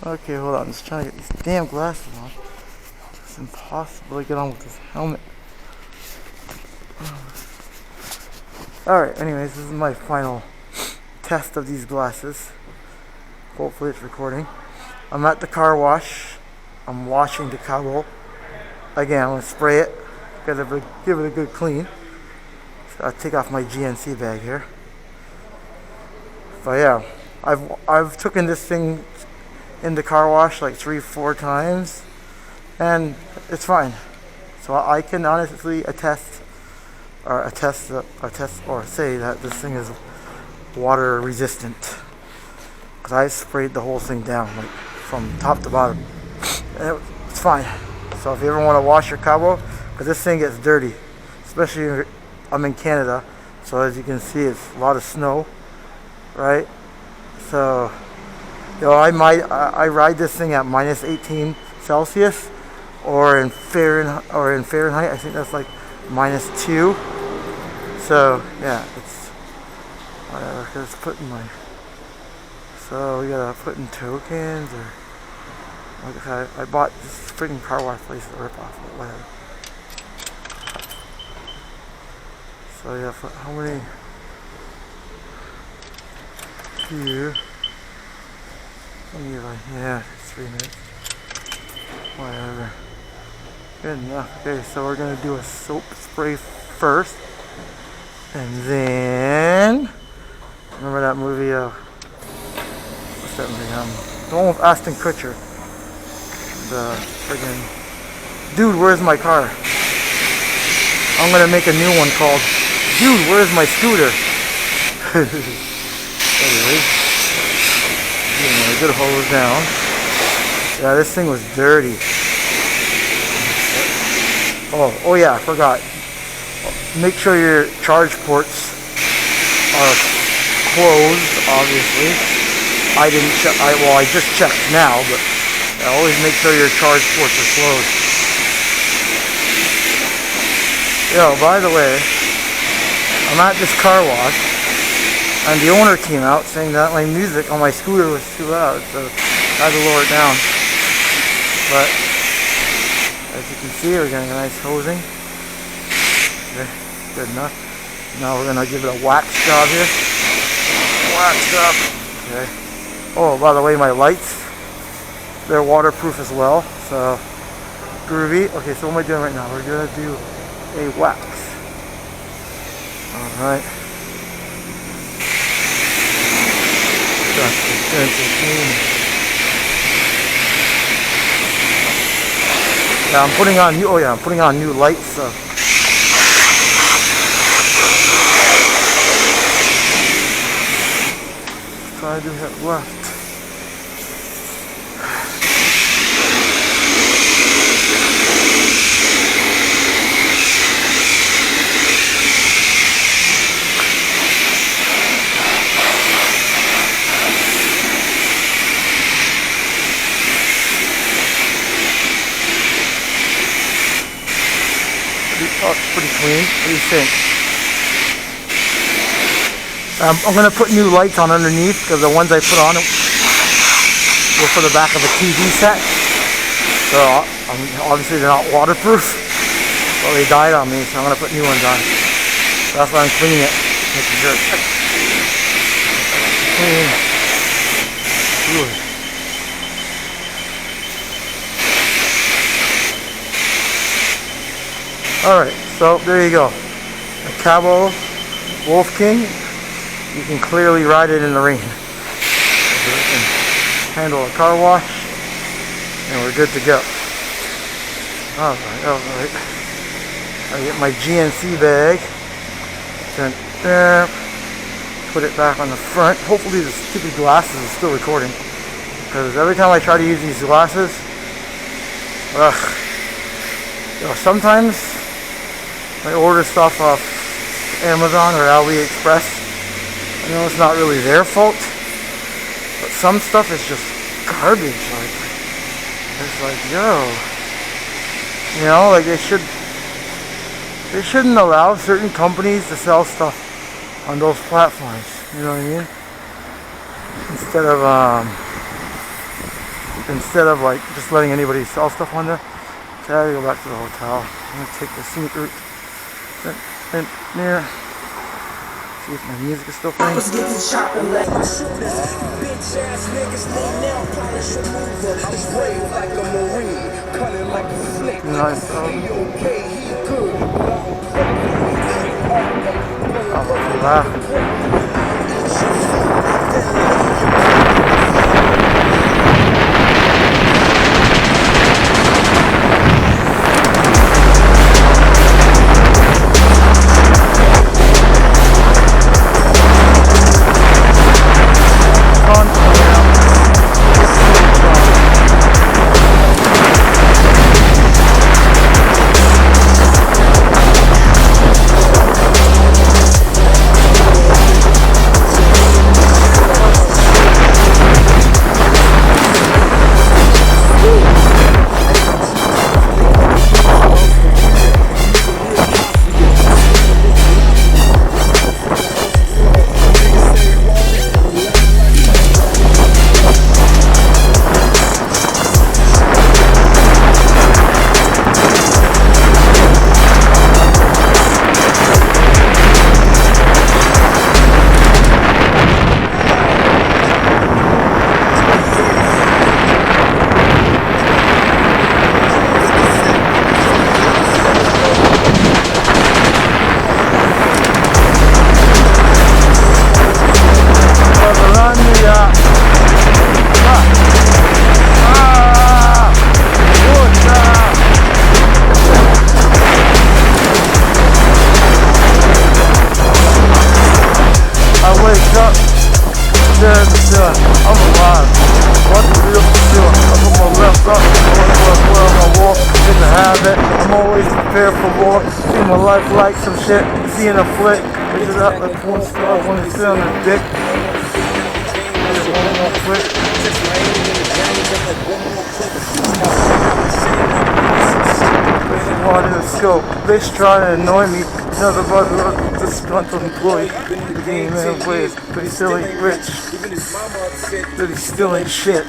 Okay, hold on. I'm just trying to get these damn glasses on. It's impossible to get on with this helmet. Alright, anyways, this is my final test of these glasses. Hopefully it's recording. I'm at the car wash. I'm washing the Kaabo. Again, I'm going to spray it. Gotta give it a good clean. So I'll take off my GNC bag here. But yeah, I've taken this thing in the car wash like 3-4 times, and it's fine. So I can honestly attest or say that this thing is water resistant, because I sprayed the whole thing down, like from top to bottom, and it's fine. So if you ever want to wash your Kaabo, because this thing gets dirty, especially if I'm in Canada, so as you can see, it's a lot of snow, right? So I ride this thing at minus 18 Celsius, or in Fahrenheit, I think that's like -2. So yeah, it's whatever. Just put in my. So we gotta put in tokens, or like I bought this freaking car wash place to rip off, but whatever. So yeah, how many here? Yeah, 3 minutes. Whatever. Good enough. Okay, so we're gonna do a soap spray first, and then remember that movie? What's that movie? The one with Ashton Kutcher. The friggin' Dude, Where's My Car? I'm gonna make a new one called Dude, Where's My Scooter? Anyway, a good hose down. Yeah, this thing was dirty. Oh yeah, I forgot. Make sure your charge ports are closed, obviously. I didn't check, I just checked now, but always make sure your charge ports are closed. Yo, by the way, I'm at this car wash, and the owner came out saying that my music on my scooter was too loud, so I had to lower it down. But as you can see, we're getting a nice hosing. Okay, good enough. Now we're gonna give it a wax job here. Wax job. Okay. Oh, by the way, my lights, they're waterproof as well, so groovy. Okay, so what am I doing right now? We're gonna do a wax. All right. Yeah, I'm putting on new lights, so try to hit left. Oh, it's pretty clean. What do you think? I'm going to put new lights on underneath, because the ones I put on were for the back of a TV set. So obviously they're not waterproof. Well, they died on me, so I'm going to put new ones on. So that's why I'm cleaning it. Making sure it's clean. Ooh. Alright, so there you go. A Kaabo Wolf King. You can clearly ride it in the rain. So we can handle a car wash, and we're good to go. Alright. I get my GNC bag. Turn there. Put it back on the front. Hopefully the stupid glasses is still recording, because every time I try to use these glasses, sometimes I order stuff off Amazon or AliExpress. I know it's not really their fault, but some stuff is just garbage. Like, it's like, like they shouldn't allow certain companies to sell stuff on those platforms. You know what I mean? Instead of instead of like just letting anybody sell stuff on there. So I gotta go back to the hotel. I'm gonna take the scenic route in near. See if my music is still playing. Nice. I'm alive. What the real still? I put my left up, where on my wall. Get the habit. I'm always prepared for war. See my life like some shit. Seeing a flick. Pick it up like one star when it's still on the dick. One more click. One in the scope. Bitch trying to annoy me. Another brother, disgruntled employee. The game man plays, but he's still ain't rich. But he still ain't shit.